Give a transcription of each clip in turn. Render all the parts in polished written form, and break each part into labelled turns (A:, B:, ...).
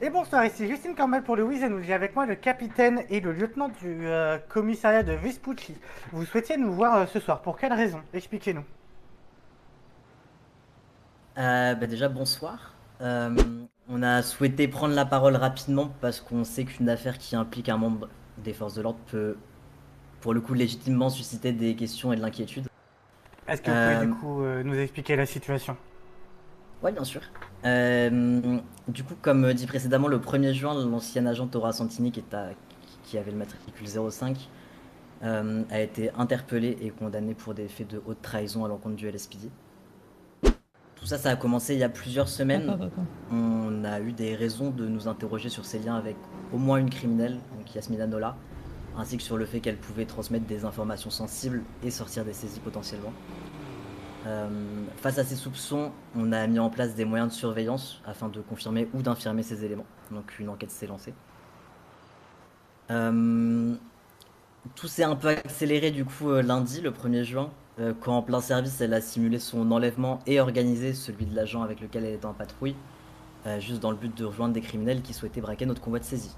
A: Et bonsoir, ici Justine Cormal pour le Weason. J'ai avec moi le capitaine et le lieutenant du commissariat de Vespucci. Vous souhaitiez nous voir ce soir, pour quelle raison? Expliquez-nous.
B: Déjà, bonsoir. On a souhaité prendre la parole rapidement parce qu'on sait qu'une affaire qui implique un membre des forces de l'ordre peut, pour le coup, légitimement susciter des questions et de l'inquiétude.
A: Est-ce que vous pouvez du
B: Euh,
A: coup nous expliquer la situation?
B: ouais, bien sûr. Du coup, comme dit précédemment, le 1er juin, l'ancien agent Tora Santini, qui avait le matricule 05, a été interpellé et condamné pour des faits de haute trahison à l'encontre du LSPD. Tout ça, ça a commencé il y a plusieurs semaines. On a eu des raisons de nous interroger sur ses liens avec au moins une criminelle, donc Yasmina Nola, ainsi que sur le fait qu'elle pouvait transmettre des informations sensibles et sortir des saisies potentiellement. Face à ces soupçons, on a mis en place des moyens de surveillance afin de confirmer ou d'infirmer ces éléments. Donc une enquête s'est lancée. Euh, Tout s'est un peu accéléré du coup lundi, le 1er juin, quand en plein service, elle a simulé son enlèvement et organisé celui de l'agent avec lequel elle était en patrouille, juste dans le but de rejoindre des criminels qui souhaitaient braquer notre convoi de saisie.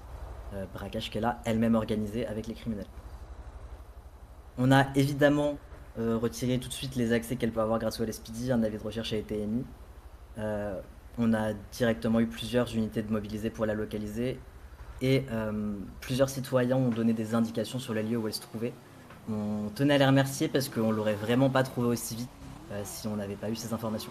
B: Braquage qu'elle a elle-même organisé avec les criminels. On a évidemment retiré tout de suite les accès qu'elle peut avoir grâce au LSPD, un avis de recherche a été émis. Euh, on a directement eu plusieurs unités de mobilisées pour la localiser et plusieurs citoyens ont donné des indications sur les lieux où elle se trouvait. On tenait à les remercier parce qu'on l'aurait vraiment pas trouvée aussi vite si on n'avait pas eu ces informations.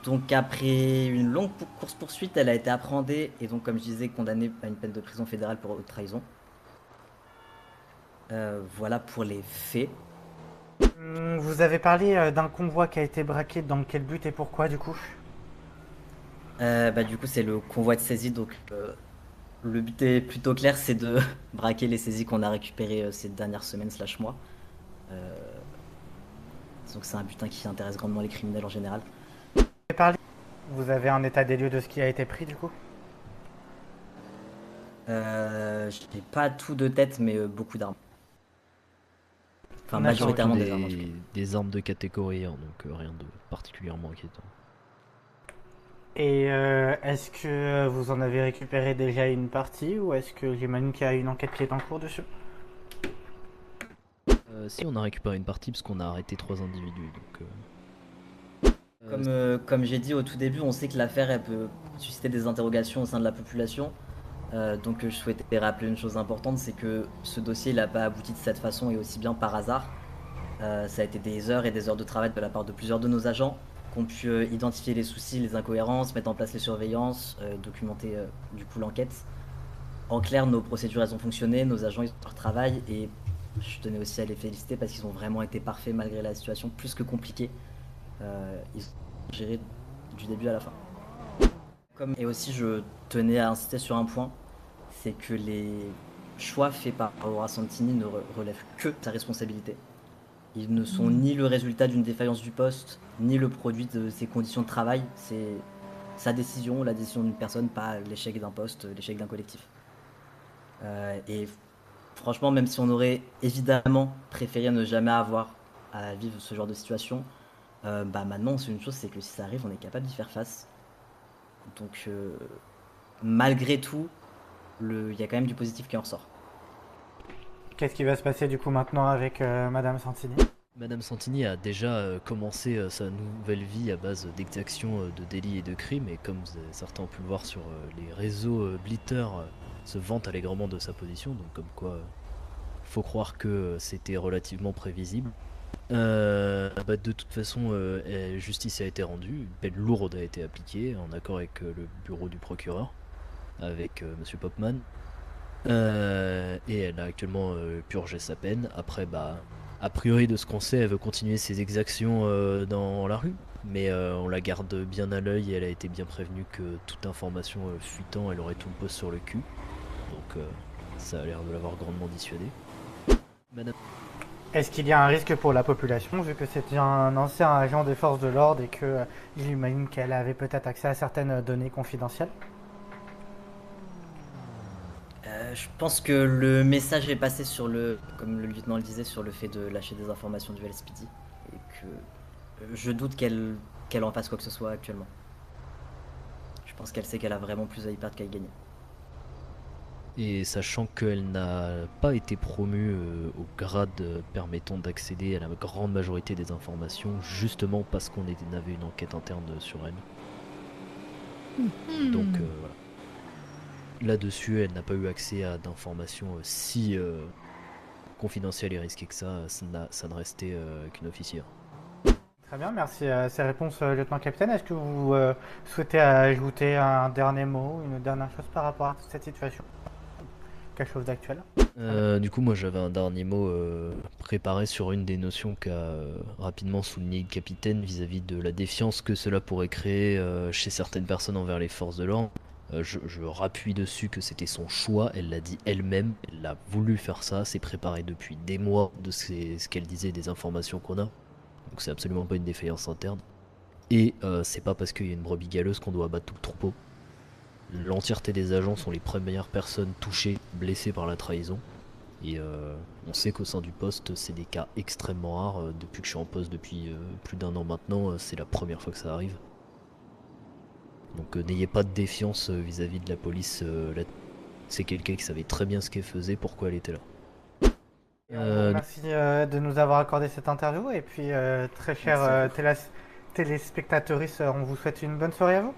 B: Donc après une longue course-poursuite, elle a été appréhendée et donc comme je disais condamnée à une peine de prison fédérale pour haute trahison. Voilà pour les faits.
A: Vous avez parlé d'un convoi qui a été braqué, dans quel but et pourquoi du coup?
B: Du coup c'est le convoi de saisie donc le but est plutôt clair, c'est de braquer les saisies qu'on a récupérées ces dernières semaines slash mois. Euh, donc c'est un butin qui intéresse grandement les criminels en général.
A: Vous avez parlé, vous avez un état des lieux de ce qui a été pris du coup?
B: Je n'ai pas tout de tête mais beaucoup d'armes. Enfin
A: D'accord, ok.
B: majoritairement des armes en tout cas.
C: Des armes de catégorie 1, donc rien de particulièrement inquiétant.
A: Et est-ce que vous en avez récupéré déjà une partie ou est-ce que j'imagine qu'il y a une enquête qui est en cours dessus?
C: Si on a récupéré une partie parce qu'on a arrêté 3 individus, donc
B: Comme j'ai dit au tout début, on sait que l'affaire elle peut susciter des interrogations au sein de la population. Je souhaitais rappeler une chose importante, c'est que ce dossier n'a pas abouti de cette façon et aussi bien par hasard. Ça a été des heures et des heures de travail de la part de plusieurs de nos agents qui ont pu identifier les soucis, les incohérences, mettre en place les surveillances, documenter du coup l'enquête. En clair, nos procédures elles ont fonctionné, nos agents ils ont fait leur travail et je tenais aussi à les féliciter parce qu'ils ont vraiment été parfaits malgré la situation plus que compliquée. Ils ont géré du début à la fin. Et aussi, je tenais à insister sur un point, c'est que les choix faits par Laura Santini ne relèvent que de sa responsabilité. Ils ne sont ni le résultat d'une défaillance du poste, ni le produit de ses conditions de travail. C'est sa décision, la décision d'une personne, pas l'échec d'un poste, l'échec d'un collectif. Et franchement, même si on aurait évidemment préféré ne jamais avoir à vivre ce genre de situation, maintenant, c'est une chose, c'est que si ça arrive, on est capable d'y faire face. Donc, malgré tout, il y a quand même du positif qui en ressort.
A: Qu'est-ce qui va se passer du coup maintenant avec Madame Santini?
C: Madame Santini a déjà commencé sa nouvelle vie à base d'exactions de délits et de crimes, et comme certains ont pu le voir sur les réseaux, Blitter se vante allègrement de sa position, donc comme quoi faut croire que c'était relativement prévisible. De toute façon, justice a été rendue, une peine lourde a été appliquée en accord avec le bureau du procureur, avec Monsieur Popman. Et elle a actuellement purgé sa peine. Après, a priori, de ce qu'on sait, elle veut continuer ses exactions dans la rue. Mais on la garde bien à l'œil et elle a été bien prévenue que toute information fuitant, elle aurait tout le poste sur le cul. Donc ça a l'air de l'avoir grandement dissuadée. Madame.
A: Est-ce qu'il y a un risque pour la population vu que c'est un ancien agent des forces de l'ordre et que j'imagine qu'elle avait peut-être accès à certaines données confidentielles?
B: Je pense que le message est passé sur comme le lieutenant le disait, sur le fait de lâcher des informations du LSPD. Et que je doute qu'elle en fasse quoi que ce soit actuellement. parce qu'elle sait qu'elle a vraiment plus à y perdre qu'à y gagner.
C: Et sachant qu'elle n'a pas été promue au grade permettant d'accéder à la grande majorité des informations, justement parce qu'on avait une enquête interne sur elle. Donc voilà. Là-dessus, elle n'a pas eu accès à d'informations si confidentielles et risquées que ça ne restait qu'une officière.
A: Très bien, merci à ces réponses, lieutenant-capitaine. Est-ce que vous souhaitez ajouter un dernier mot, une dernière chose par rapport à toute cette situation? Quelque chose d'actuel?
C: Du coup, moi j'avais un dernier mot préparé sur une des notions qu'a rapidement souligné le capitaine vis-à-vis de la défiance que cela pourrait créer chez certaines personnes envers les forces de l'ordre. Je rappuie dessus que c'était son choix, elle l'a dit elle-même, elle a voulu faire ça, c'est préparé depuis des mois de ce qu'elle disait, des informations qu'on a. Donc c'est absolument pas une défaillance interne. Et c'est pas parce qu'il y a une brebis galeuse qu'on doit abattre tout le troupeau. L'entièreté des agents sont les premières personnes touchées, blessées par la trahison. Et on sait qu'au sein du poste, c'est des cas extrêmement rares. Depuis que je suis en poste depuis plus d'1 an maintenant, c'est la première fois que ça arrive. Donc n'ayez pas de défiance vis-à-vis de la police. C'est quelqu'un qui savait très bien ce qu'elle faisait, pourquoi elle était là.
A: Merci de nous avoir accordé cette interview. Et puis, très chère téléspectatrice, on vous souhaite une bonne soirée à vous.